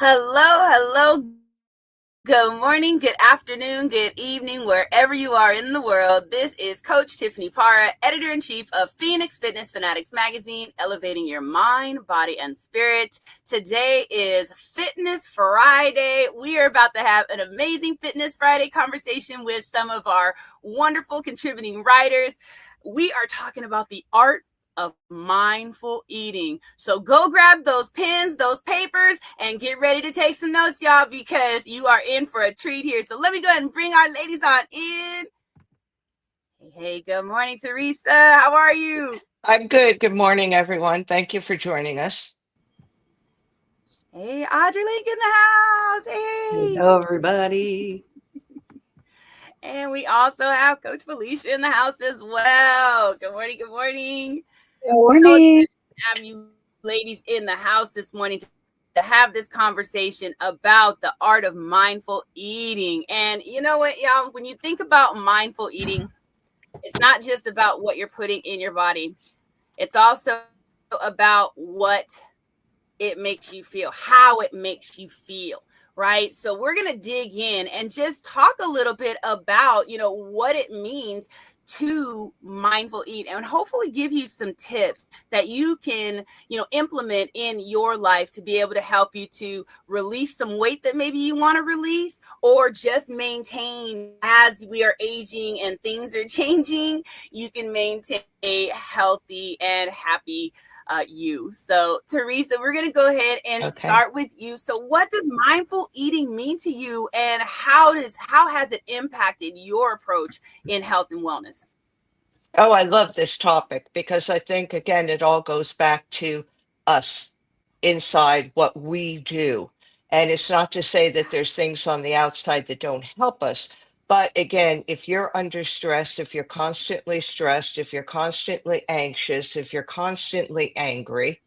Hello. Good morning, good afternoon, good evening, wherever you are in the world. This is Coach Tiffany Parra, editor-in-chief of Phoenix Fitness Fanatics magazine, elevating your mind, body, and spirit. Today is Fitness Friday. We are about to have an amazing Fitness Friday conversation with some of our wonderful contributing writers. We are talking about the art of mindful eating. So go grab those pens, those papers, and get ready to take some notes, y'all, because you are in for a treat here. So let me go ahead and bring our ladies on in. Hey, good morning, Teresa. How are you? I'm good. Good morning, everyone. Thank you for joining us. Hey, Audrey Link in the house. Hey. Hello, everybody. And we also have Coach Felicia in the house as well. Good morning. Good morning. Good So morning. excited to have you ladies in the house this morning to have this conversation about the art of mindful eating. And you know what, y'all, when you think about mindful eating, it's not just about what you're putting in your body. It's also about what it makes you feel, how it makes you feel, right? So we're going to dig in and just talk a little bit about, what it means to mindful eat and hopefully give you some tips that you can, implement in your life to be able to help you to release some weight that maybe you want to release or just maintain as we are aging and things are changing. You can maintain a healthy and happy you. So, Teresa, we're going to go ahead and Okay. start with you. So, what does mindful eating mean to you, and how has it impacted your approach in health and wellness? Oh, I love this topic because I think, again, it all goes back to us inside what we do. And it's not to say that there's things on the outside that don't help us. But again, if you're under stress, if you're constantly stressed, if you're constantly anxious, if you're constantly angry,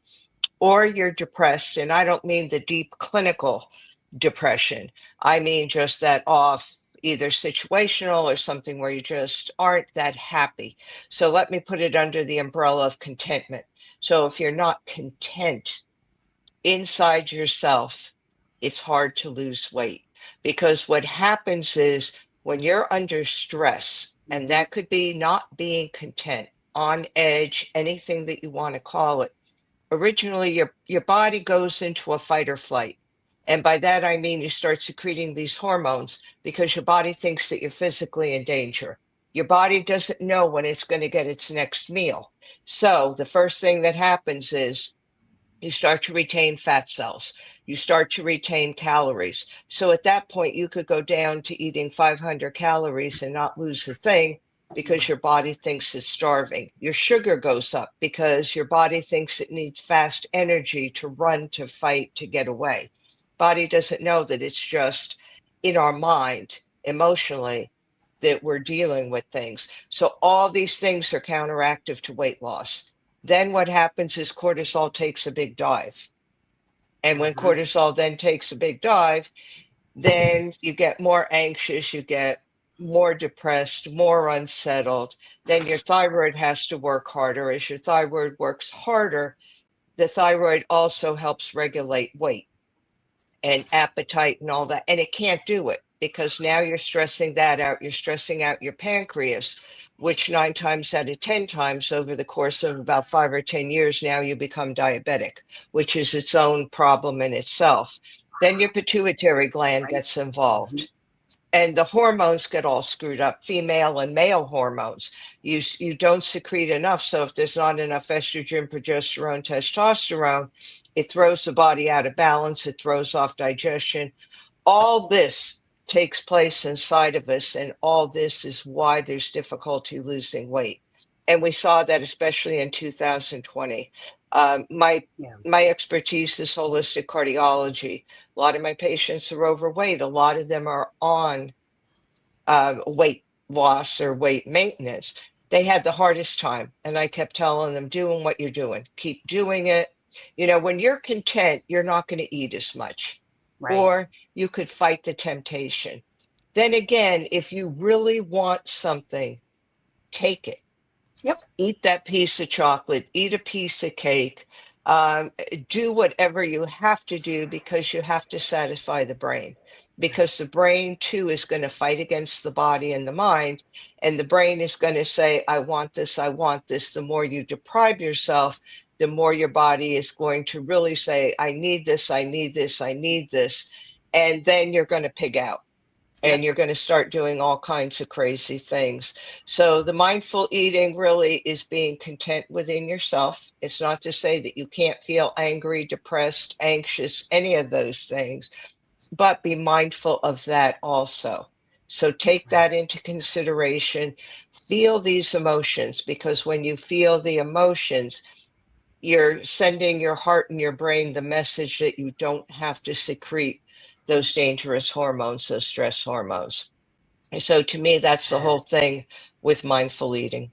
or you're depressed, and I don't mean the deep clinical depression, I mean just that off, either situational or something where you just aren't that happy. So let me put it under the umbrella of contentment. So if you're not content inside yourself, it's hard to lose weight because what happens is when you're under stress, and Mm-hmm. that could be not being content, on edge, anything that you want to call it. Originally, your body goes into a fight or flight. And by that I mean you start secreting these hormones because your body thinks that you're physically in danger. Your body doesn't know when it's going to get its next meal. So the first thing that happens is you start to retain fat cells. You start to retain calories. So at that point, you could go down to eating 500 calories and not lose a thing because your body thinks it's starving. Your sugar goes up because your body thinks it needs fast energy to run, to fight, to get away. Body doesn't know that it's just in our mind, emotionally, that we're dealing with things. So all these things are counteractive to weight loss. Then what happens is cortisol takes a big dive. And when Uh-huh. cortisol then takes a big dive, then you get more anxious, you get more depressed, more unsettled. Then your thyroid has to work harder. As your thyroid works harder, the thyroid also helps regulate weight and appetite and all that. And it can't do it because now you're stressing that out. You're stressing out your pancreas, which 9 times out of 10 times over the course of about 5 or 10 years, now you become diabetic, which is its own problem in itself. Then your pituitary gland Right. gets Mm-hmm. involved. And the hormones get all screwed up, female and male hormones. You don't secrete enough. So if there's not enough estrogen, progesterone, testosterone, it throws the body out of balance. It throws off digestion. All this takes place inside of us, and all this is why there's difficulty losing weight. And we saw that especially in 2020. My Yeah. my expertise is holistic cardiology. A lot of my patients are overweight. A lot of them are on weight loss or weight maintenance. They had the hardest time. And I kept telling them, doing what you're doing, keep doing it. When you're content, you're not going to eat as much, Right. or you could fight the temptation. Then again, if you really want something, take it. Yep. Eat that piece of chocolate, eat a piece of cake, um, do whatever you have to do because you have to satisfy the brain. Because the brain too is going to fight against the body and the mind, and the brain is going to say, I want this, I want this. The more you deprive yourself, the more your body is going to really say, I need this, I need this, I need this. And then you're going to pig out and Yep. you're going to start doing all kinds of crazy things. So, the mindful eating really is being content within yourself. It's not to say that you can't feel angry, depressed, anxious, any of those things, but be mindful of that also. So, take that into consideration. Feel these emotions because when you feel the emotions, you're sending your heart and your brain the message that you don't have to secrete those dangerous hormones, those stress hormones. So to me, that's the whole thing with mindful eating.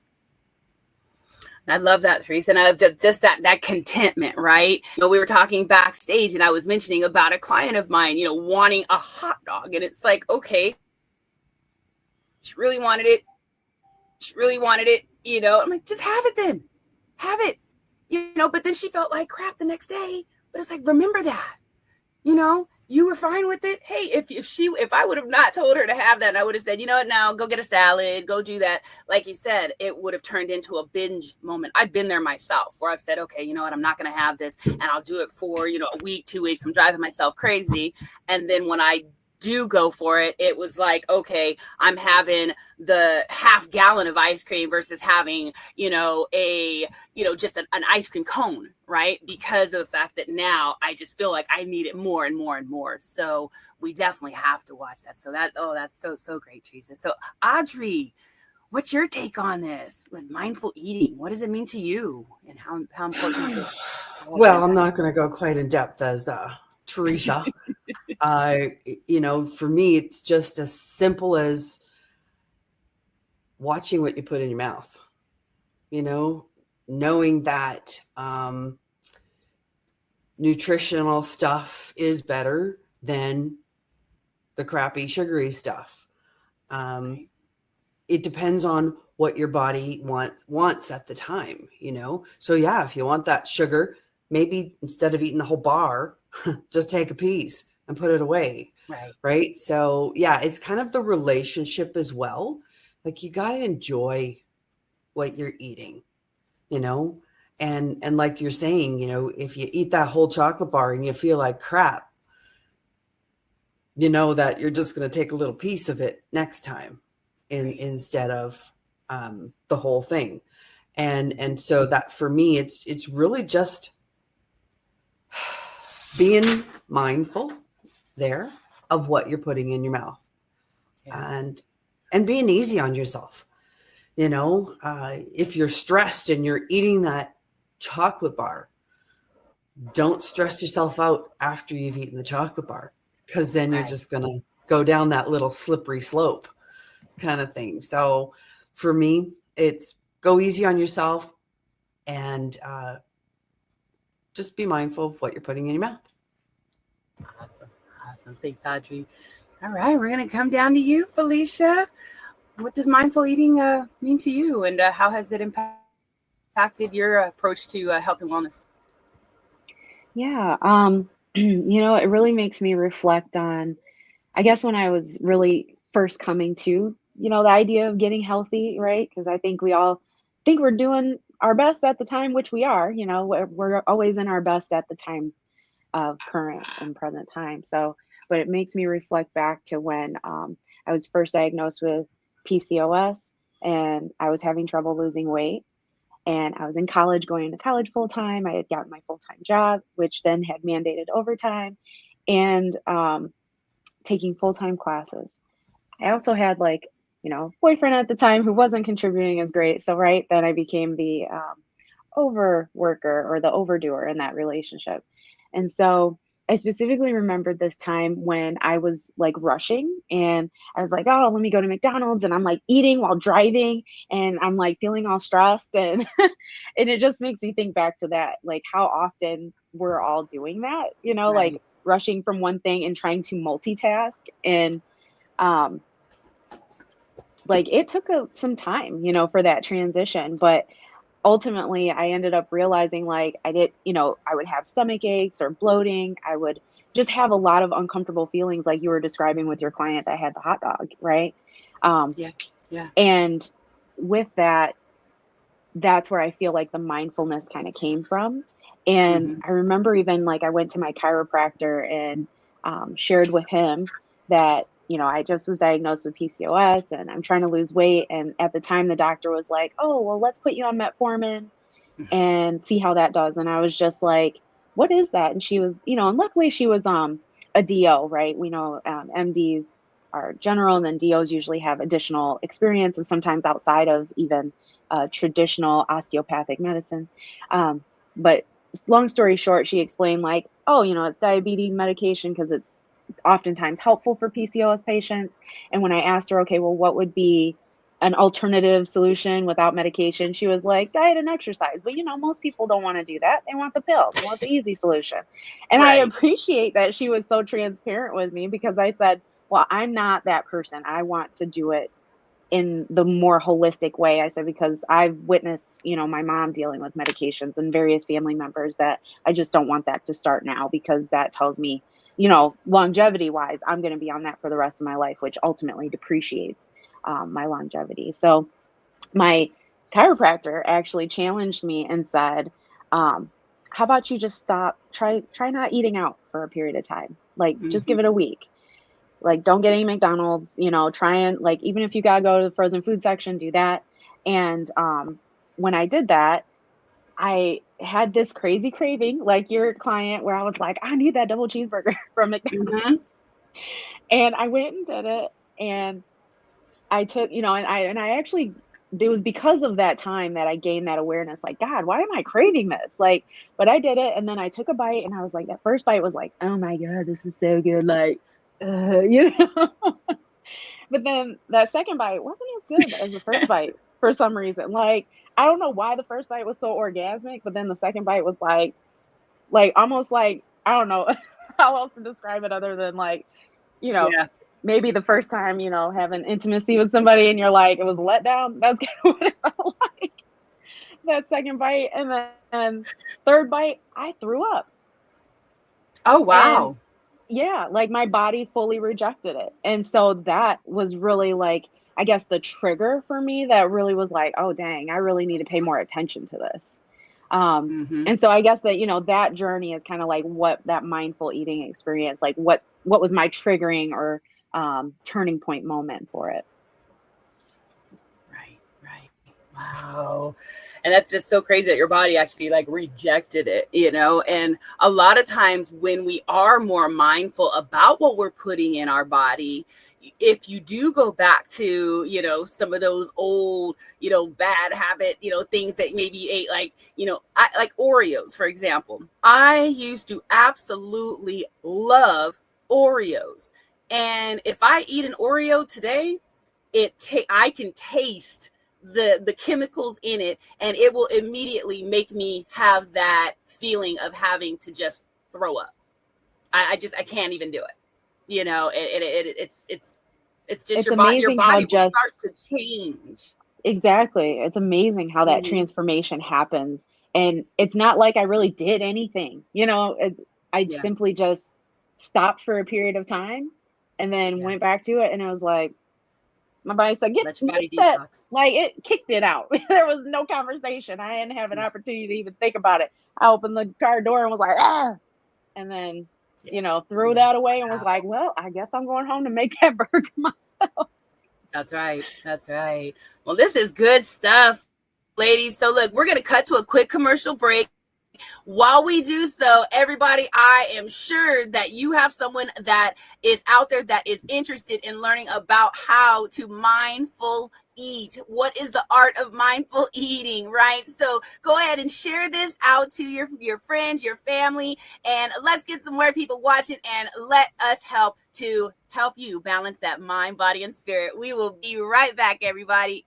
I love that, Teresa. And I love just that contentment, right? We were talking backstage, and I was mentioning about a client of mine, wanting a hot dog, and it's like, okay, she really wanted it. She really wanted it. I'm like, just have it then, have it. But then she felt like crap the next day. But it's like, remember that. You were fine with it. Hey, if I would have not told her to have that, I would have said, you know what, now go get a salad, go do that. Like you said, it would have turned into a binge moment. I've been there myself where I've said, okay, you know what, I'm not going to have this, and I'll do it for, a week, 2 weeks. I'm driving myself crazy. And then when I do go for it, it was like, okay, I'm having the half gallon of ice cream versus having, just an ice cream cone, right? Because of the fact that now I just feel like I need it more and more and more. So we definitely have to watch that. So that's so great, Teresa. So Audrey, what's your take on this with mindful eating? What does it mean to you, and how important is it? Well, I'm not going to go quite in depth as Teresa. For me, it's just as simple as watching what you put in your mouth, knowing that nutritional stuff is better than the crappy sugary stuff. It depends on what your body wants at the time, So yeah, if you want that sugar, maybe instead of eating the whole bar, just take a piece and put it away. Right. So yeah, it's kind of the relationship as well. Like you got to enjoy what you're eating, and like you're saying, if you eat that whole chocolate bar and you feel like crap, that you're just going to take a little piece of it next time instead of the whole thing. And so that for me, it's really just being mindful there of what you're putting in your mouth, and being easy on yourself. If you're stressed and you're eating that chocolate bar, don't stress yourself out after you've eaten the chocolate bar, because then you're just going to go down that little slippery slope kind of thing. So for me, it's go easy on yourself and just be mindful of what you're putting in your mouth. Awesome. Thanks, Audrey. All right, we're going to come down to you, Felicia. What does mindful eating mean to you, and how has it impacted your approach to health and wellness? Yeah, it really makes me reflect on, I guess, when I was really first coming to, the idea of getting healthy, right? Because I think we all think we're doing our best at the time, which we are, we're always in our best at the time of current and present time. So, but it makes me reflect back to when I was first diagnosed with PCOS and I was having trouble losing weight. And I was in college, going to college full time. I had gotten my full time job, which then had mandated overtime, and taking full time classes. I also had boyfriend at the time who wasn't contributing as great. So then I became the overworker or the overdoer in that relationship. And so I specifically remembered this time when I was rushing, and I was like, oh, let me go to McDonald's, and I'm eating while driving, and I'm feeling all stressed, and and it just makes me think back to that, how often we're all doing that, rushing from one thing and trying to multitask. And it took some time, for that transition, but ultimately I ended up realizing like I did, I would have stomach aches or bloating. I would just have a lot of uncomfortable feelings like you were describing with your client that had the hot dog, right? Yeah. Yeah. And with that, that's where I feel like the mindfulness kind of came from. And Mm-hmm. I remember even like I went to my chiropractor and shared with him that, I just was diagnosed with PCOS and I'm trying to lose weight. And at the time, the doctor was like, oh, well, let's put you on metformin and see how that does. And I was just like, what is that? And she was, and luckily she was a DO, right? We know MDs are general, and then DOs usually have additional experience and sometimes outside of even traditional osteopathic medicine. But long story short, she explained like, oh, it's diabetes medication because it's oftentimes helpful for PCOS patients. And when I asked her, okay, well, what would be an alternative solution without medication, she was like, diet and exercise. But most people don't want to do that. They want the pill. They want the easy solution. And I Right. appreciate that she was so transparent with me, because I said, well, I'm not that person. I want to do it in the more holistic way. I said, because I've witnessed, my mom dealing with medications and various family members, that I just don't want that to start now, because that tells me, longevity wise, I'm going to be on that for the rest of my life, which ultimately depreciates my longevity. So my chiropractor actually challenged me and said, how about you just try not eating out for a period of time, like just give it a week. Like, don't get any McDonald's, try and like, even if you gotta go to the frozen food section, do that. And when I did that, I had this crazy craving, like your client, where I was like, I need that double cheeseburger from McDonald's. Mm-hmm. And I went and did it. And I took, and I actually, it was because of that time that I gained that awareness, like, God, why am I craving this? Like, but I did it. And then I took a bite and I was like, that first bite was like, oh my God, this is so good. Like, but then that second bite wasn't as good as the first bite for some reason. Like, I don't know why the first bite was so orgasmic, but then the second bite was like almost like, I don't know how else to describe it other than like, Yeah. maybe the first time, having intimacy with somebody and you're like, it was a letdown. That's kind of what it felt like. That second bite. And then third bite, I threw up. Oh, wow. And yeah, like my body fully rejected it. And so that was really like, I guess the trigger for me that really was like, oh, dang, I really need to pay more attention to this. Mm-hmm. And so I guess that, that journey is kind of like what that mindful eating experience, like what was my triggering or turning point moment for it. Right. Wow. And that's just so crazy that your body actually like rejected it, and a lot of times when we are more mindful about what we're putting in our body, if you do go back to, some of those old, bad habit, things that maybe you ate, like, I like Oreos, for example. I used to absolutely love Oreos. And if I eat an Oreo today, I can taste the chemicals in it, and it will immediately make me have that feeling of having to just throw up. I can't even do it. It's just your body will start to change. Exactly. It's amazing how that transformation happens. And it's not like I really did anything, I simply just stopped for a period of time and then went back to it. And I was like, my body said, get that. Like, it kicked it out. There was no conversation. I didn't have an opportunity to even think about it. I opened the car door and was like, ah, and then, threw that away and was like, well, I guess I'm going home to make that burger myself. That's right. Well, this is good stuff, ladies. So look, we're going to cut to a quick commercial break. While we do so, everybody, I am sure that you have someone that is out there that is interested in learning about how to mindful eat. What is the art of mindful eating, right? So go ahead and share this out to your friends, your family, and let's get some more people watching, and let us help you balance that mind, body, and spirit. We will be right back, everybody.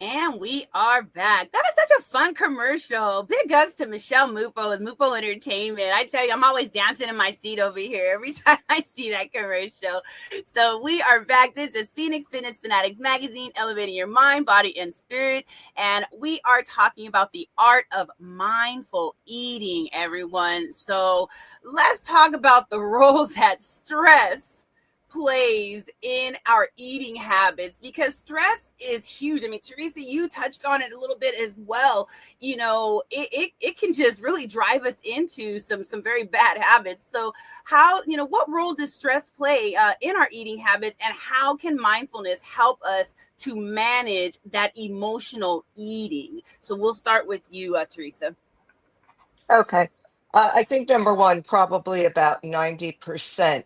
And we are back. That is such a fun commercial. Big ups to Michelle Mupo with Mupo Entertainment. I tell you, I'm always dancing in my seat over here every time I see that commercial. So we are back. This is Phoenix Fitness Fanatics Magazine, elevating your mind, body, and spirit. And we are talking about the art of mindful eating, everyone. So let's talk about the role that stress plays in our eating habits, because stress is huge. I mean, Teresa, you touched on it a little bit as well. You know, it can just really drive us into some very bad habits. So how, you know, what role does stress play in our eating habits, and how can mindfulness help us to manage that emotional eating? So we'll start with you, Teresa. Okay. I think number one, probably about 90%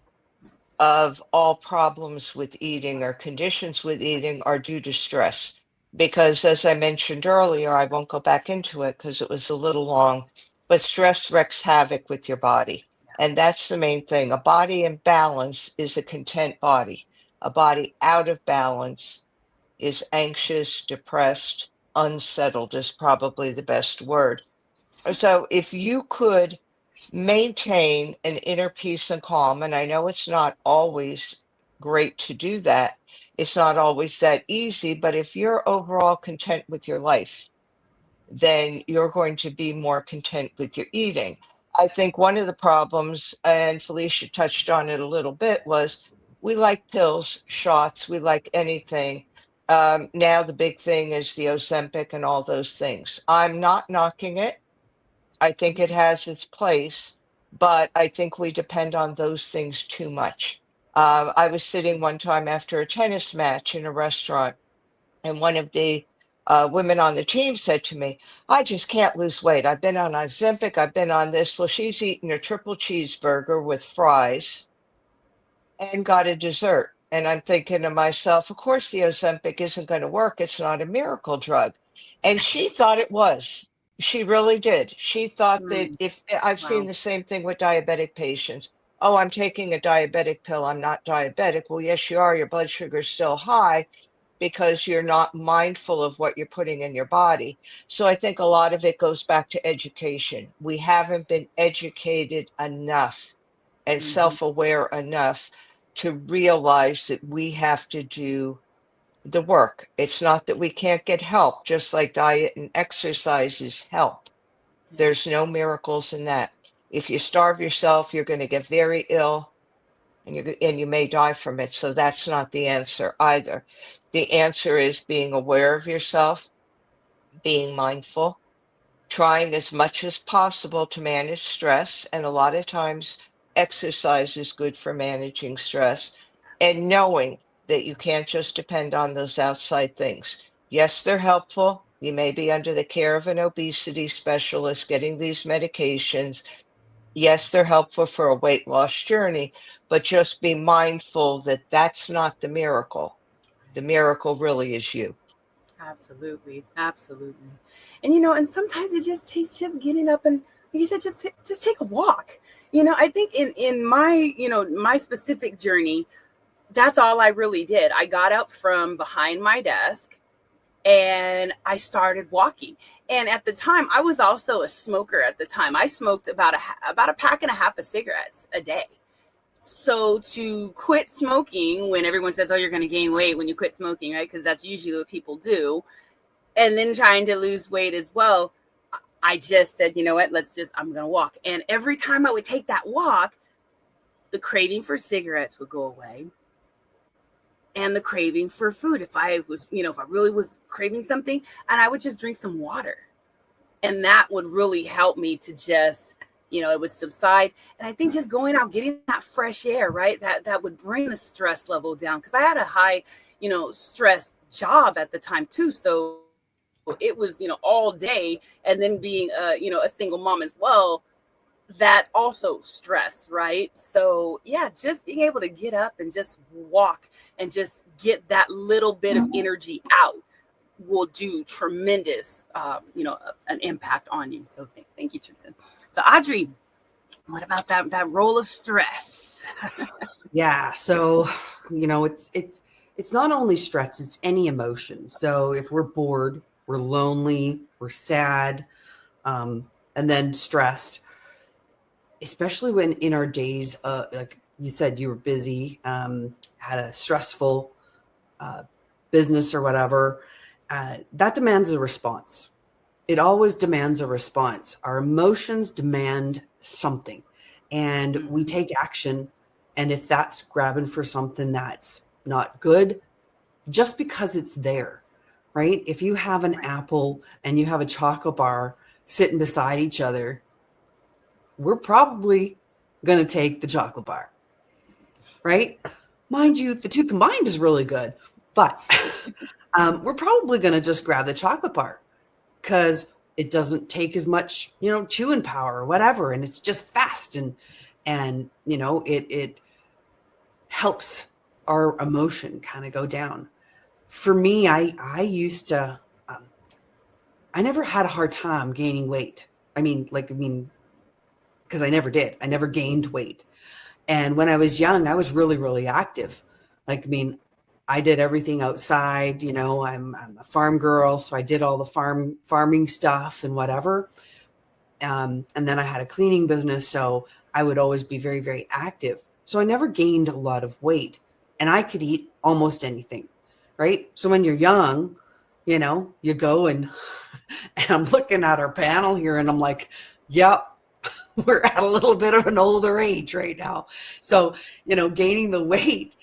of all problems with eating or conditions with eating are due to stress. Because as I mentioned earlier, I won't go back into it because it was a little long, but stress wreaks havoc with your body. And that's the main thing. A body in balance is a content body. A body out of balance is anxious, depressed, unsettled, is probably the best word. So if you could maintain an inner peace and calm, and I know it's not always great to do that, it's not always that easy, but if you're overall content with your life, then you're going to be more content with your eating. I think one of the problems, and Felicia touched on it a little bit, was we like pills, shots, we like anything. Now the big thing is the Ozempic and all those things. I'm not knocking it. I think it has its place, but I think we depend on those things too much. I was sitting one time after a tennis match in a restaurant, and one of the women on the team said to me, I just can't lose weight. I've been on Ozempic, I've been on this. Well, she's eaten a triple cheeseburger with fries and got a dessert. And I'm thinking to myself, of course, the Ozempic isn't going to work. It's not a miracle drug. And she thought it was. She really did. She thought that if I've seen Wow. the same thing with diabetic patients. Oh, I'm taking a diabetic pill. I'm not diabetic. Well, yes, you are. Your blood sugar's still high because you're not mindful of what you're putting in your body. So I think a lot of it goes back to education. We haven't been educated enough and Mm-hmm. self-aware enough to realize that we have to do the work. It's not that we can't get help, just like diet and exercise is help. Yeah. There's no miracles in that. If you starve yourself, you're going to get very ill, and you may die from it. So that's not the answer either. The answer is being aware of yourself, being mindful, trying as much as possible to manage stress. And a lot of times, exercise is good for managing stress, and knowing that you can't just depend on those outside things. Yes, they're helpful. You may be under the care of an obesity specialist getting these medications. Yes, they're helpful for a weight loss journey, but just be mindful that that's not the miracle. The miracle really is you. Absolutely, absolutely. And you know, and sometimes it just takes just getting up and, like you said, just take a walk. You know, I think in my, you know, my specific journey, that's all I really did. I got up from behind my desk and I started walking. And at the time, I was also a smoker. At the time, I smoked about a pack and a half of cigarettes a day. So to quit smoking when everyone says, "Oh, you're going to gain weight when you quit smoking," right? Because that's usually what people do, and then trying to lose weight as well, I just said, you know what, I'm going to walk. And every time I would take that walk, the craving for cigarettes would go away. And the craving for food. If I was, you know, if I really was craving something, and I would just drink some water. And that would really help me to just, you know, it would subside. And I think just going out, getting that fresh air, right? That would bring the stress level down. Because I had a high, you know, stress job at the time too. So it was, you know, all day, and then being you know, a single mom as well, that's also stress, right? So yeah, just being able to get up and just walk and just get that little bit of energy out will do tremendous you know, an impact on you. So thank you, Tristan. So Audrey, what about that role of stress? Yeah. So, you know, it's it's not only stress, it's any emotion. So if we're bored, we're lonely, we're sad, and then stressed, especially when in our days, like you said, you were busy, had a stressful business or whatever, that demands a response. It always demands a response. Our emotions demand something, and we take action. And if that's grabbing for something that's not good, just because it's there, right? If you have an apple and you have a chocolate bar sitting beside each other, we're probably going to take the chocolate bar, right? Mind you, the two combined is really good, but we're probably going to just grab the chocolate bar because it doesn't take as much, chewing power or whatever, and it's just fast, and it helps our emotion kind of go down. For me, I used to, I never had a hard time gaining weight. Because I never did. I never gained weight. And when I was young, I was really, really active. I did everything outside. I'm a farm girl, so I did all the farming stuff and whatever. And then I had a cleaning business, so I would always be very, very active. So I never gained a lot of weight, and I could eat almost anything, right? So when you're young, you go and I'm looking at our panel here, and I'm like, yep, we're at a little bit of an older age right now. So, gaining the weight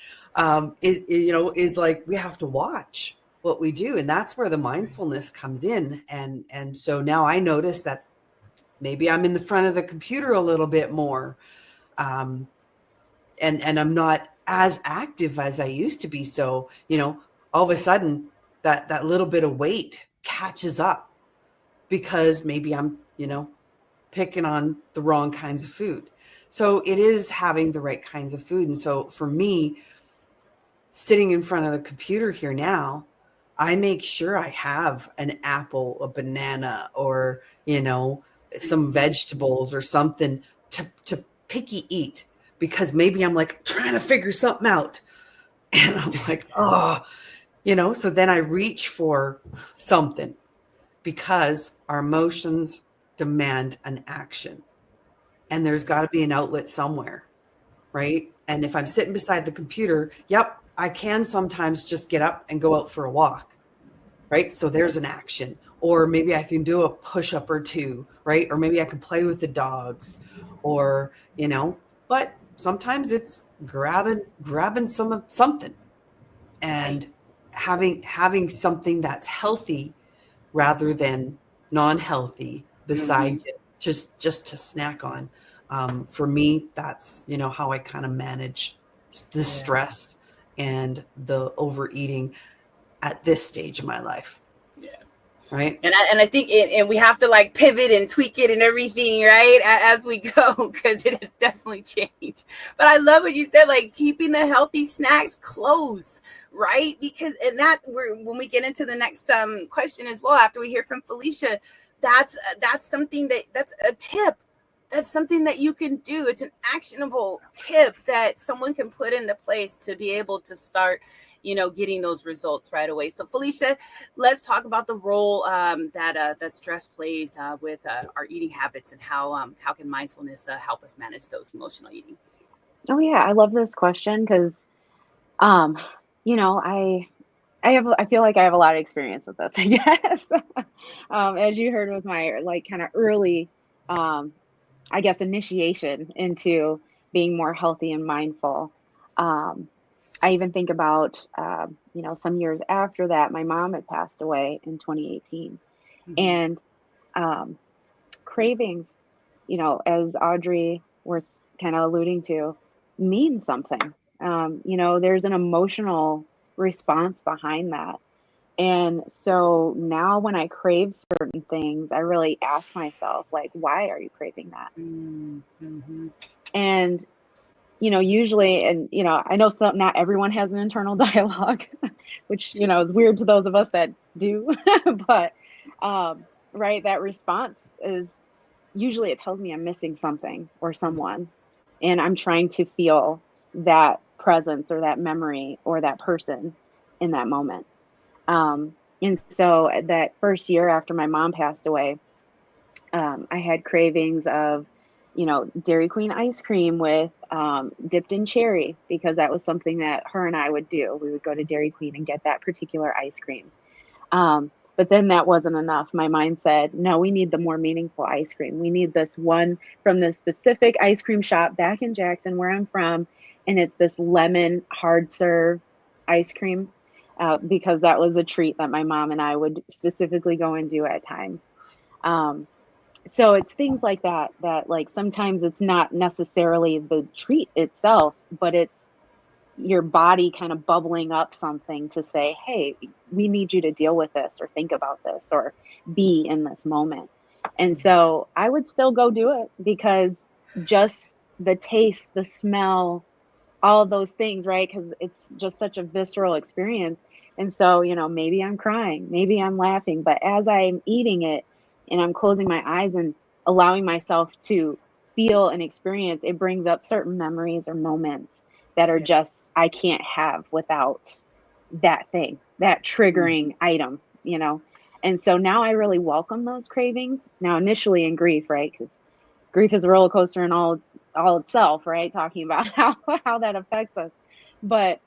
is like, we have to watch what we do. And that's where the mindfulness comes in. And so now I notice that maybe I'm in the front of the computer a little bit more. And I'm not as active as I used to be. So, all of a sudden that little bit of weight catches up because maybe I'm, picking on the wrong kinds of food. So it is having the right kinds of food. And so for me, sitting in front of the computer here now, I make sure I have an apple, a banana, or, some vegetables or something to picky eat, because maybe I'm like trying to figure something out. And I'm like, so then I reach for something because our emotions demand an action, and there's got to be an outlet somewhere, right? And if I'm sitting beside the computer, I can sometimes just get up and go out for a walk, right? So there's an action. Or maybe I can do a push-up or two, right? Or maybe I can play with the dogs, or but sometimes it's grabbing something, and having something that's healthy rather than non-healthy beside it, just to snack on. For me, that's how I kind of manage the stress and the overeating at this stage of my life. Yeah. Right. And I think and we have to like pivot and tweak it and everything, right, as we go, because it has definitely changed. But I love what you said, like keeping the healthy snacks close, right? Because when we get into the next question as well, after we hear from Felicia, that's something that's a tip. That's something that you can do. It's an actionable tip that someone can put into place to be able to start, getting those results right away. So Felicia, let's talk about the role that stress plays with our eating habits, and how can mindfulness help us manage those emotional eating? Oh yeah, I love this question because, I feel like I have a lot of experience with this, I guess. As you heard with my like kind of early, I guess, initiation into being more healthy and mindful. I even think about, some years after that, my mom had passed away in 2018. And cravings, as Audrey was kind of alluding to, mean something. There's an emotional response behind that. And so now when I crave certain things, I really ask myself, like, why are you craving that? And, usually, and, I know not everyone has an internal dialogue, which, is weird to those of us that do, but, right, that response is usually, it tells me I'm missing something or someone, and I'm trying to feel that presence or that memory or that person in that moment. And so that first year after my mom passed away, I had cravings of, Dairy Queen ice cream with dipped in cherry, because that was something that her and I would do. We would go to Dairy Queen and get that particular ice cream. But then that wasn't enough. My mind said, no, we need the more meaningful ice cream. We need this one from this specific ice cream shop back in Jackson, where I'm from. And it's this lemon hard serve ice cream, because that was a treat that my mom and I would specifically go and do at times. So it's things like that, like sometimes it's not necessarily the treat itself, but it's your body kind of bubbling up something to say, hey, we need you to deal with this or think about this or be in this moment. And so I would still go do it, because just the taste, the smell, all of those things, right? Because it's just such a visceral experience. And so, maybe I'm crying, maybe I'm laughing, but as I'm eating it and I'm closing my eyes and allowing myself to feel and experience, it brings up certain memories or moments that are just, I can't have without that thing, that triggering item, And so now I really welcome those cravings. Now, initially in grief, right? Because grief is a roller coaster in all itself, right? Talking about how that affects us. But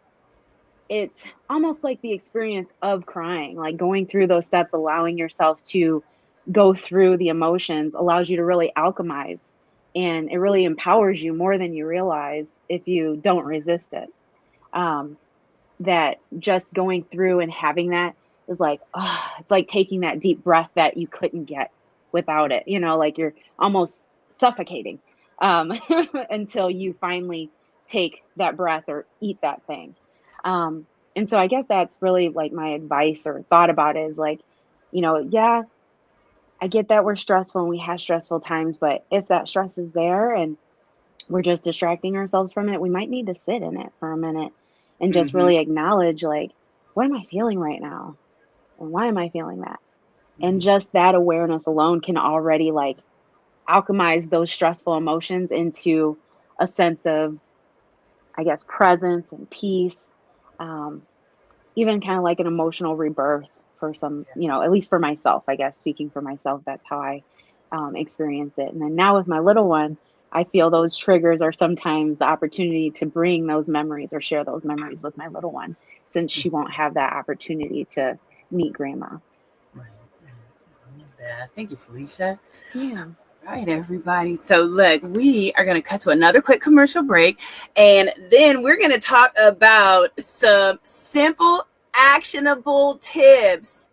it's almost like the experience of crying, like going through those steps, allowing yourself to go through the emotions allows you to really alchemize, and it really empowers you more than you realize if you don't resist it. That just going through and having that is like, it's like taking that deep breath that you couldn't get without it, like you're almost suffocating until you finally take that breath or eat that thing. And so I guess that's really like my advice or thought about it is like, yeah, I get that we're stressful and we have stressful times, but if that stress is there and we're just distracting ourselves from it, we might need to sit in it for a minute and just really acknowledge, like, what am I feeling right now? And why am I feeling that? And just that awareness alone can already like alchemize those stressful emotions into a sense of, I guess, presence and peace. Even kind of like an emotional rebirth for some, at least for myself, I guess, speaking for myself, that's how I experience it. And then now with my little one, I feel those triggers are sometimes the opportunity to bring those memories or share those memories with my little one, since she won't have that opportunity to meet grandma. Right. I love that. Thank you, Felicia. Yeah. Right, everybody. So look, we are going to cut to another quick commercial break, and then we're going to talk about some simple, actionable tips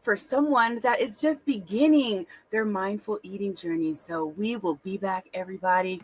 for someone that is just beginning their mindful eating journey. So we will be back, everybody.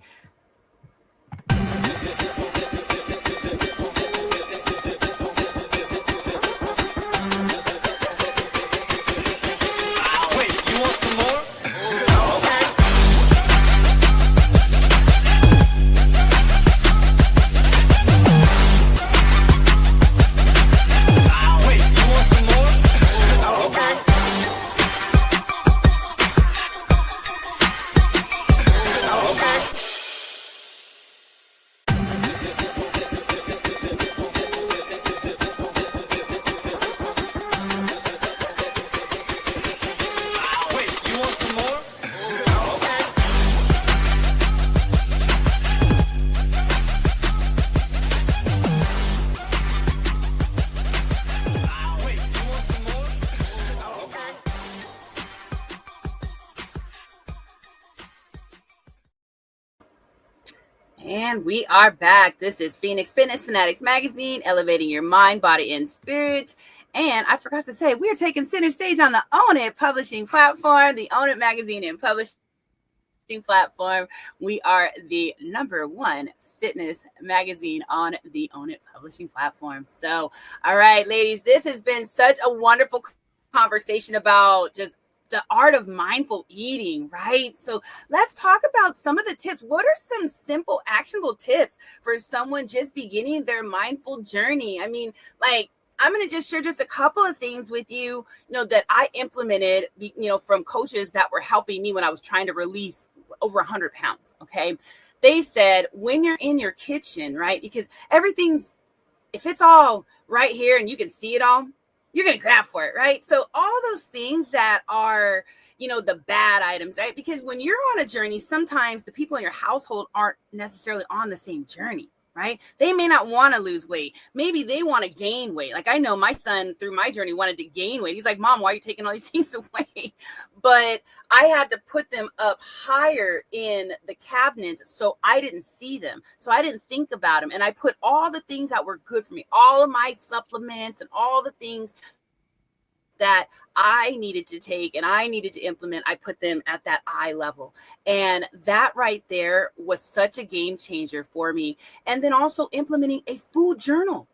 And we are back. This is Phoenix Fitness Fanatics Magazine, elevating your mind, body, and spirit. And I forgot to say, we are taking center stage on the Own It publishing platform, the Own It magazine and publishing platform. We are the #1 fitness magazine on the Own It publishing platform. So, all right, ladies, this has been such a wonderful conversation about just the art of mindful eating, right? So let's talk about some of the tips. What are some simple, actionable tips for someone just beginning their mindful journey? I mean, like, I'm going to just share just a couple of things with you, that I implemented, from coaches that were helping me when I was trying to release over 100 pounds. Okay. they said when you're in your kitchen, right? Because everything's, if it's all right here and you can see it all, you're going to grab for it, right? So all those things that are, the bad items, right? Because when you're on a journey, sometimes the people in your household aren't necessarily on the same journey, right? They may not want to lose weight. Maybe they want to gain weight. Like I know my son through my journey wanted to gain weight. He's like, Mom, why are you taking all these things away? But I had to put them up higher in the cabinets so I didn't see them. So I didn't think about them. And I put all the things that were good for me, all of my supplements and all the things that I needed to take and I needed to implement, I put them at that eye level. And that right there was such a game changer for me. And then also implementing a food journal.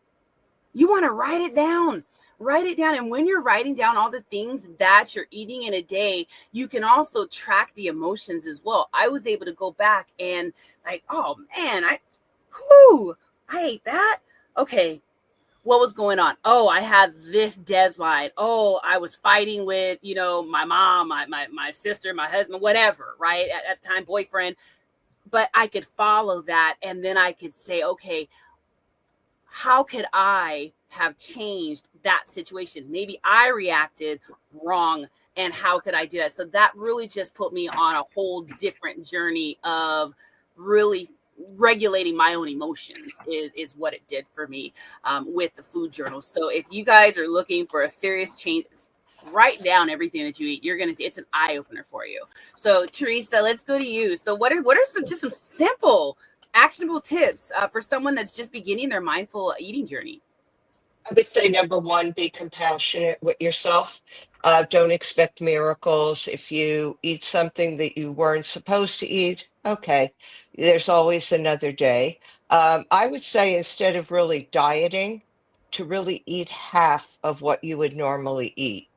You want to write it down. Write it down. And when you're writing down all the things that you're eating in a day, you can also track the emotions as well. I was able to go back and like, oh man, I ate that. Okay, what was going on? Oh, I had this deadline. Oh, I was fighting with, my mom, my sister, my husband, whatever, right? At the time, boyfriend. But I could follow that. And then I could say, okay, how could I have changed that situation? Maybe I reacted wrong. And how could I do that? So that really just put me on a whole different journey of really regulating my own emotions is what it did for me with the food journal. So if you guys are looking for a serious change, write down everything that you eat. You're going to see it's an eye opener for you. So Teresa, let's go to you. So what are some simple actionable tips for someone that's just beginning their mindful eating journey? I would say number one, be compassionate with yourself. Don't expect miracles. If you eat something that you weren't supposed to eat, okay, there's always another day. I would say instead of really dieting, to really eat half of what you would normally eat.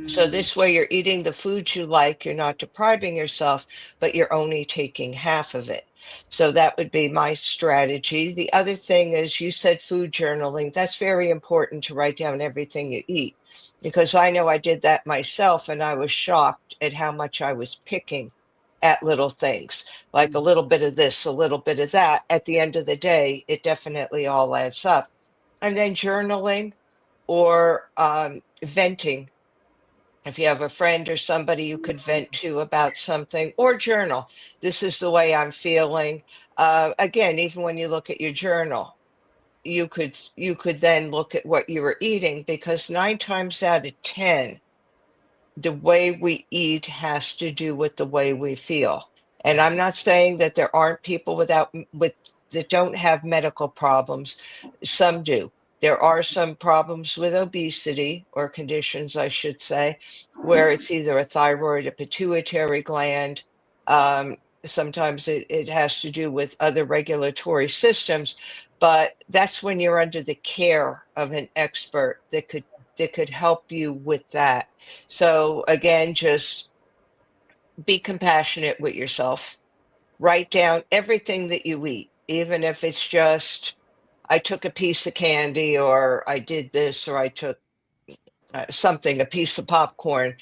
So this way you're eating the food you like, you're not depriving yourself, but you're only taking half of it. So that would be my strategy. The other thing is you said food journaling. That's very important to write down everything you eat because I know I did that myself and I was shocked at how much I was picking at little things, like a little bit of this, a little bit of that. At the end of the day, it definitely all adds up. And then journaling or venting if you have a friend or somebody you could vent to about something or journal. This is the way I'm feeling. Again, even when you look at your journal, you could then look at what you were eating because 9 times out of 10 the way we eat has to do with the way we feel. And I'm not saying that there aren't people that don't have medical problems. Some do. There are some problems with obesity or conditions, I should say, where it's either a thyroid, a pituitary gland. Sometimes it has to do with other regulatory systems, but that's when you're under the care of an expert that could help you with that. So again, just be compassionate with yourself. Write down everything that you eat, even if it's just, I took a piece of candy, or I did this, or I took something, a piece of popcorn.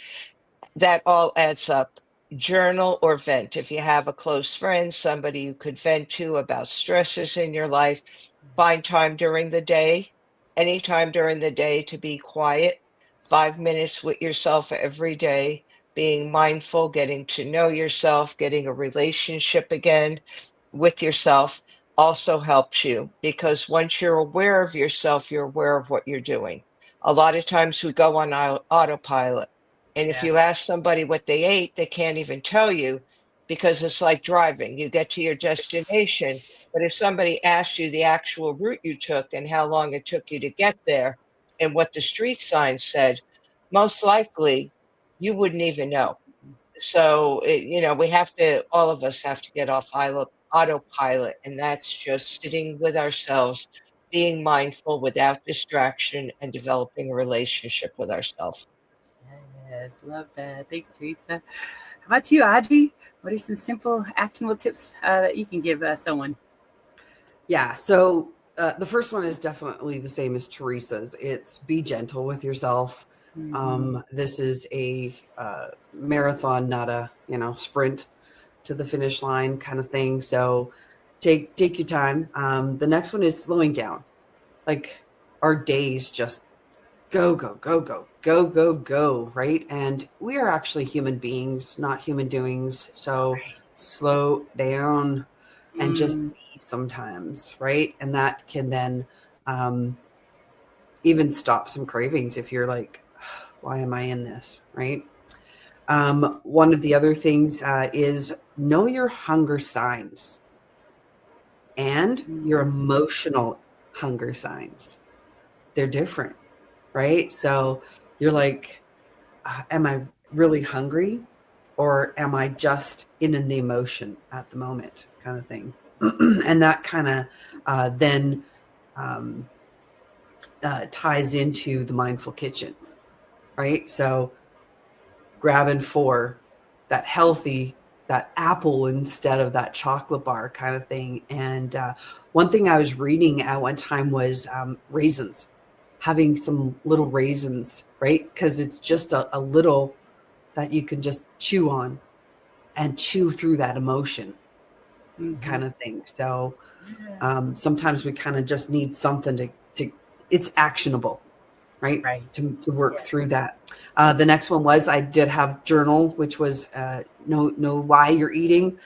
That all adds up. Journal or vent. If you have a close friend, somebody you could vent to about stresses in your life, find time during the day, anytime during the day to be quiet, 5 minutes with yourself every day, being mindful, getting to know yourself, getting a relationship again with yourself also helps you because once you're aware of yourself, you're aware of what you're doing. A lot of times we go on autopilot. And if Yeah. you ask somebody what they ate, they can't even tell you because it's like driving. You get to your destination, but if somebody asked you the actual route you took and how long it took you to get there and what the street sign said, most likely you wouldn't even know. So, we have to, all of us have to get off autopilot, and that's just sitting with ourselves, being mindful without distraction, and developing a relationship with ourselves. Yes, love that. Thanks, Teresa. How about you, Audrey? What are some simple, actionable tips that you can give someone? Yeah. So the first one is definitely the same as Teresa's. It's be gentle with yourself. This is a marathon, not a sprint. to the finish line kind of thing. So take your time. The next one is slowing down. Like our days just go, go, go, go, go, go, go, right? And we are actually human beings, not human doings. So slow down and just be sometimes, right? And that can then even stop some cravings if you're like, why am I in this, right? One of the other things is know your hunger signs and your emotional hunger signs. They're different, right? So you're like, am I really hungry or am I just in the emotion at the moment kind of thing? And that kind of then ties into the mindful kitchen, right? So grabbing for that healthy, that apple instead of that chocolate bar kind of thing. And one thing I was reading at one time was raisins, having some little raisins, right? Because it's just a little that you can just chew on and chew through that emotion kind of thing. So sometimes we kind of just need something to it's actionable, right? To work through that. The next one was I did have journal, which was know why you're eating,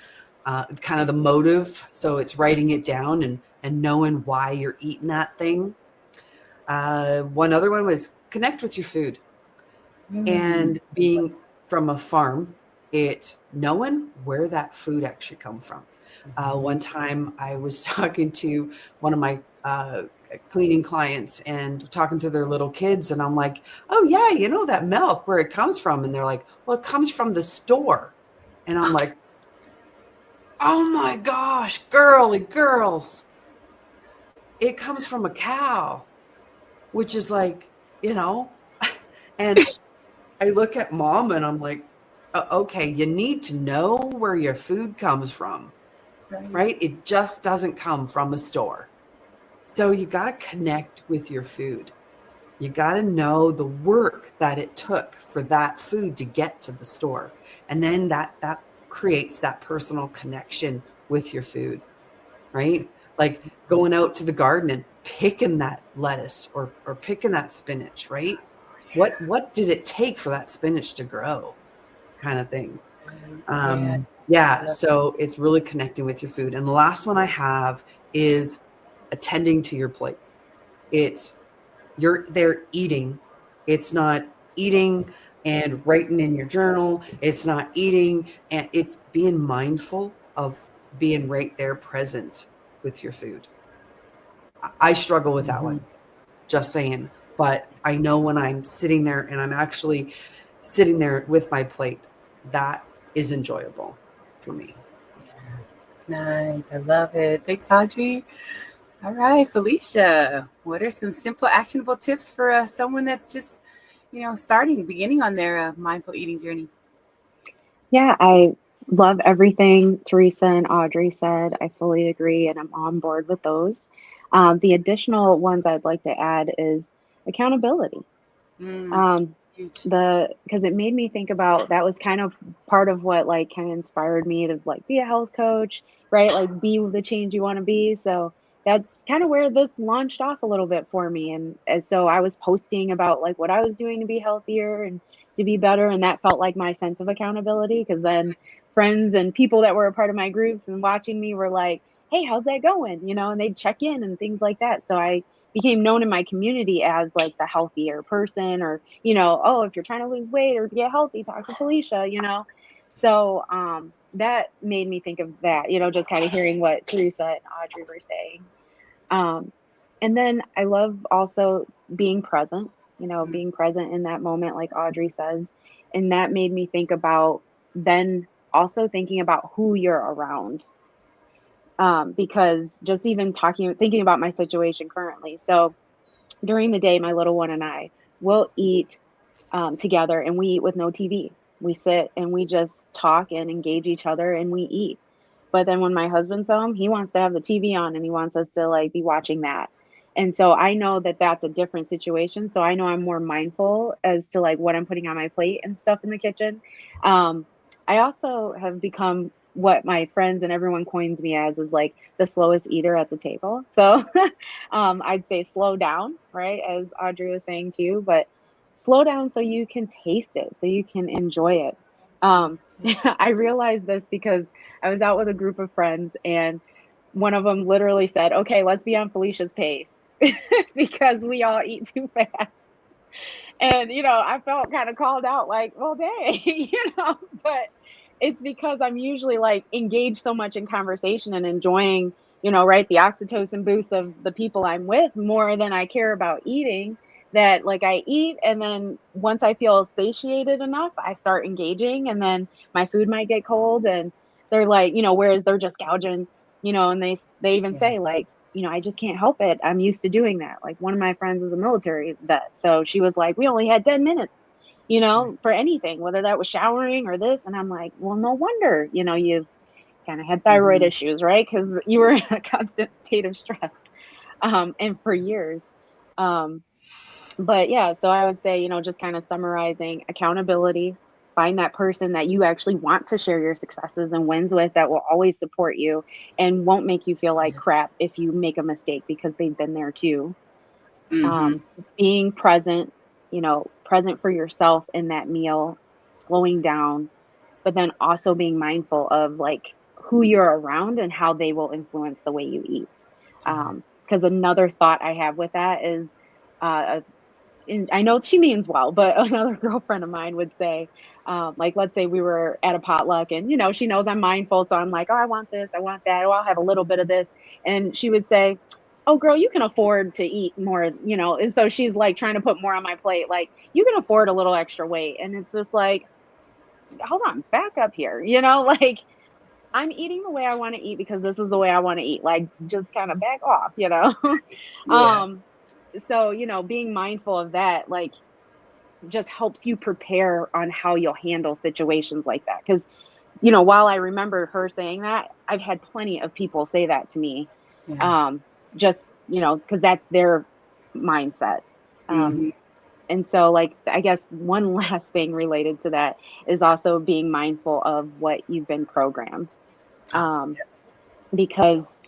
kind of the motive. So it's writing it down and knowing why you're eating that thing. One other one was connect with your food. And being from a farm, it's knowing where that food actually come from. One time I was talking to one of my cleaning clients and talking to their little kids, and I'm like, oh yeah, you know that milk, where it comes from? And they're like, well, it comes from the store. And I'm like, oh my gosh, girly girls, it comes from a cow, which is like, and I look at mom and I'm like, okay, you need to know where your food comes from, right? It just doesn't come from a store. So you got to connect with your food. You got to know the work that it took for that food to get to the store. And then that creates that personal connection with your food, right? Like going out to the garden and picking that lettuce or picking that spinach, right? What did it take for that spinach to grow, kind of thing. So it's really connecting with your food. And the last one I have is attending to your plate. It's you're there eating. It's not eating and writing in your journal. It's not eating, and it's being mindful of being right there present with your food. I struggle with that one, just saying. But I know when I'm sitting there and I'm actually sitting there with my plate, that is enjoyable for me. Nice. I love it. Thanks, Audrey. All right, Felicia, what are some simple, actionable tips for someone that's just, beginning on their mindful eating journey? Yeah, I love everything Teresa and Audrey said. I fully agree, and I'm on board with those. The additional ones I'd like to add is accountability. Huge. Because it made me think about, that was kind of part of what like kind of inspired me to like be a health coach, right? Like be the change you want to be. So that's kind of where this launched off a little bit for me. And so I was posting about like what I was doing to be healthier and to be better. And that felt like my sense of accountability, because then friends and people that were a part of my groups and watching me were like, hey, how's that going? And they'd check in and things like that. So I became known in my community as like the healthier person, or oh, if you're trying to lose weight or get healthy, talk to Felicia. So that made me think of that, just kind of hearing what Teresa and Audrey were saying. And then I love also being present, being present in that moment, like Audrey says. And that made me think about then also thinking about who you're around. Because just even thinking about my situation currently. So during the day, my little one and I will eat together, and we eat with no TV. We sit and we just talk and engage each other and we eat. But then when my husband's home, he wants to have the TV on and he wants us to like be watching that. And so I know that that's a different situation. So I know I'm more mindful as to like what I'm putting on my plate and stuff in the kitchen. I also have become what my friends and everyone coins me as is like the slowest eater at the table. So I'd say slow down, right? As Audrey was saying too, but slow down so you can taste it, so you can enjoy it. I realized this because I was out with a group of friends and one of them literally said, okay, let's be on Felicia's pace because we all eat too fast. And, I felt kind of called out like, well, dang, but it's because I'm usually like engaged so much in conversation and enjoying, right, the oxytocin boost of the people I'm with more than I care about eating, that like I eat. And then once I feel satiated enough, I start engaging, and then my food might get cold and they're like, whereas they're just gouging, and they even say like, I just can't help it. I'm used to doing that. Like one of my friends is a military vet. So she was like, we only had 10 minutes, for anything, whether that was showering or this. And I'm like, well, no wonder, you've kind of had thyroid issues, right? Because you were in a constant state of stress, and for years. But yeah, so I would say, just kind of summarizing: accountability, find that person that you actually want to share your successes and wins with, that will always support you and won't make you feel like crap if you make a mistake because they've been there too. Being present, present for yourself in that meal, slowing down, but then also being mindful of like who you're around and how they will influence the way you eat. Because another thought I have with that is, and I know she means well, but another girlfriend of mine would say, like, let's say we were at a potluck and, she knows I'm mindful. So I'm like, oh, I want this, I want that. Oh, I'll have a little bit of this. And she would say, oh, girl, you can afford to eat more, And so she's like trying to put more on my plate. Like, you can afford a little extra weight. And it's just like, hold on, back up here, like, I'm eating the way I want to eat because this is the way I want to eat. Like, just kind of back off, So, being mindful of that, like, just helps you prepare on how you'll handle situations like that. Because, while I remember her saying that, I've had plenty of people say that to me. Just, because that's their mindset. And so, like, I guess one last thing related to that is also being mindful of what you've been programmed. Because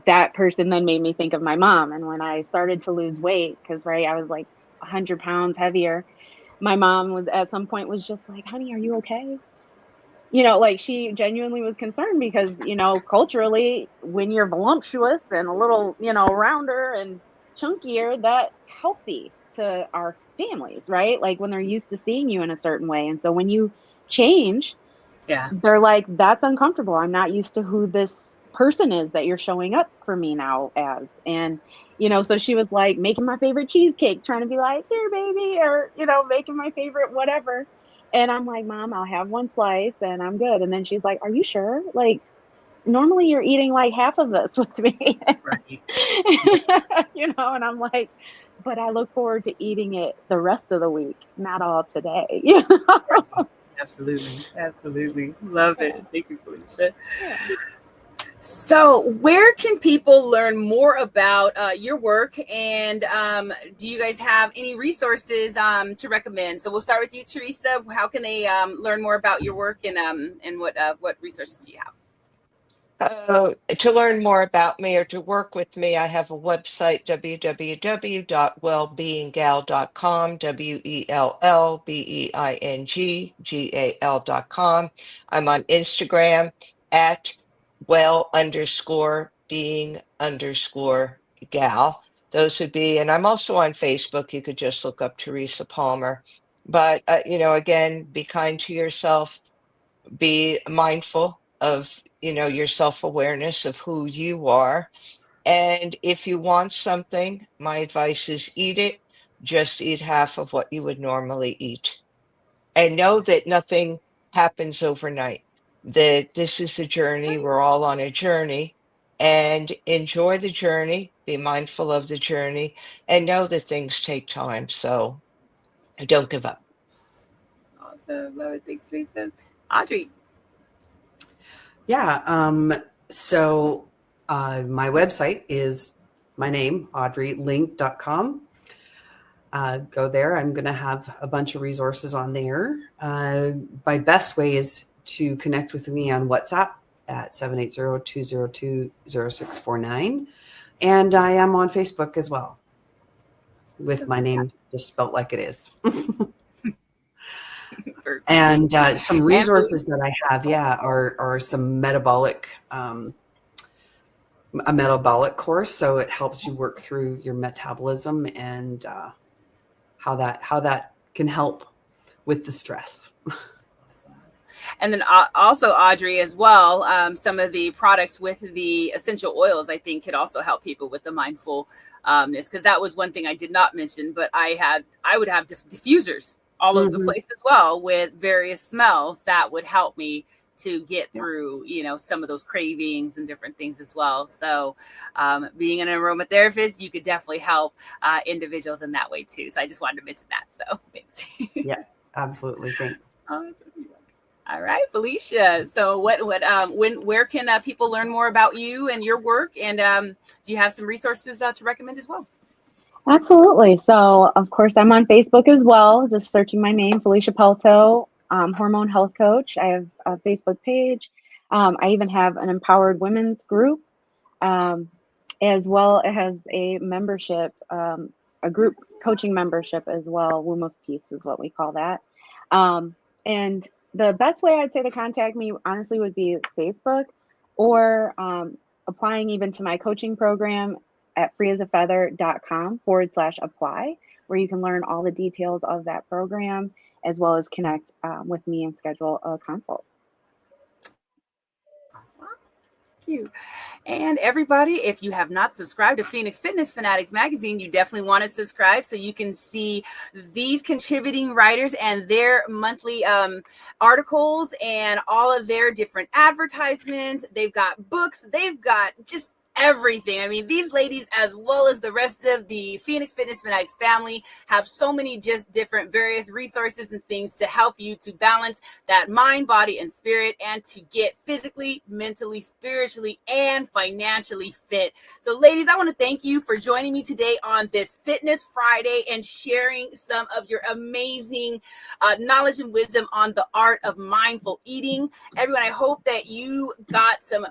that person then made me think of my mom. And when I started to lose weight, because, right, I was like 100 pounds heavier, my mom was at some point was just like, honey, are you okay? Like, she genuinely was concerned because, culturally, when you're voluptuous and a little, rounder and chunkier, that's healthy to our families, right? Like when they're used to seeing you in a certain way. And so when you change, they're like, that's uncomfortable. I'm not used to who this person is that you're showing up for me now as. And, so she was like making my favorite cheesecake, trying to be like, here, baby, or, making my favorite whatever. And I'm like, Mom, I'll have one slice and I'm good. And then she's like, are you sure? Like, normally you're eating like half of this with me. Right. And I'm like, but I look forward to eating it the rest of the week, not all today. Absolutely. Love it. Thank you, Felicia. So where can people learn more about your work, and do you guys have any resources to recommend? So we'll start with you, Teresa. How can they learn more about your work, and what resources do you have? To learn more about me or to work with me, I have a website, www.wellbeinggal.com, WELLBEINGGAL.com. I'm on Instagram at well_being_gal. Those would be, and I'm also on Facebook. You could just look up Teresa Palmer. But, again, be kind to yourself, be mindful of your self-awareness of who you are, and if you want something, my advice is eat it. Just eat half of what you would normally eat, and know that nothing happens overnight, that this is a journey. We're all on a journey, and enjoy the journey, be mindful of the journey, and know that things take time, so don't give up. Awesome. Love it. Thanks, Teresa. Audrey. Yeah. So my website is my name, audreylink.com. Go there. I'm going to have a bunch of resources on there. My best way is to connect with me on WhatsApp at 780-202-0649. And I am on Facebook as well with my name just spelt like it is. And some resources that I have, are some metabolic, a metabolic course. So it helps you work through your metabolism and how that can help with the stress. And then also, Audrey, as well, some of the products with the essential oils, I think, could also help people with the mindfulness, because that was one thing I did not mention, but I would have diffusers all over the place as well with various smells that would help me to get through, some of those cravings and different things as well. So being an aromatherapist, you could definitely help individuals in that way too. So I just wanted to mention that. So thanks. Yeah, absolutely. Thanks. All right, Felicia. So where can people learn more about you and your work? And do you have some resources to recommend as well? Absolutely. So of course I'm on Facebook as well, just searching my name, Felicia Pelto, hormone health coach. I have a Facebook page. I even have an empowered women's group, as well as a membership, a group coaching membership as well. Womb of Peace is what we call that. And the best way I'd say to contact me, honestly, would be Facebook, or applying even to my coaching program at freeasafeather.com/apply, where you can learn all the details of that program, as well as connect with me and schedule a consult. Awesome. Thank you. And everybody, if you have not subscribed to Phoenix Fitness Fanatics magazine, you definitely want to subscribe so you can see these contributing writers and their monthly articles and all of their different advertisements. They've got books. They've got just everything. I mean, these ladies, as well as the rest of the Phoenix Fitness Fanatics family, have so many just different various resources and things to help you to balance that mind, body, and spirit, and to get physically, mentally, spiritually, and financially fit. So ladies, I want to thank you for joining me today on this Fitness Friday and sharing some of your amazing knowledge and wisdom on the art of mindful eating. Everyone, I hope that you got some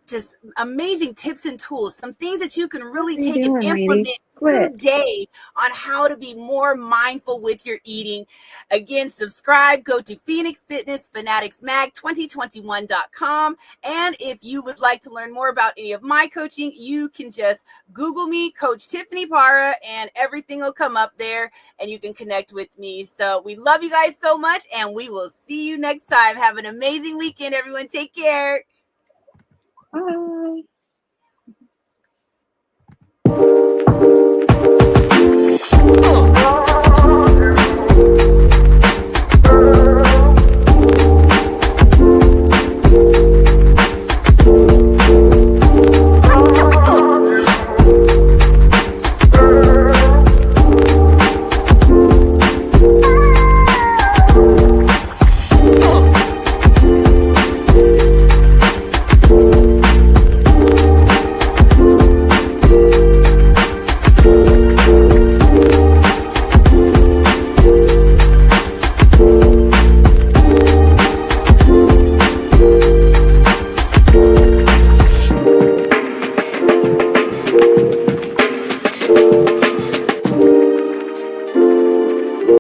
just amazing tips and tools, some things that you can really take and implement today on how to be more mindful with your eating. Again, subscribe, go to Phoenix Fitness Fanatics Mag 2021.com. And if you would like to learn more about any of my coaching, you can just Google me, Coach Tiffany Parra, and everything will come up there and you can connect with me. So we love you guys so much, and we will see you next time. Have an amazing weekend, everyone. Take care. Bye.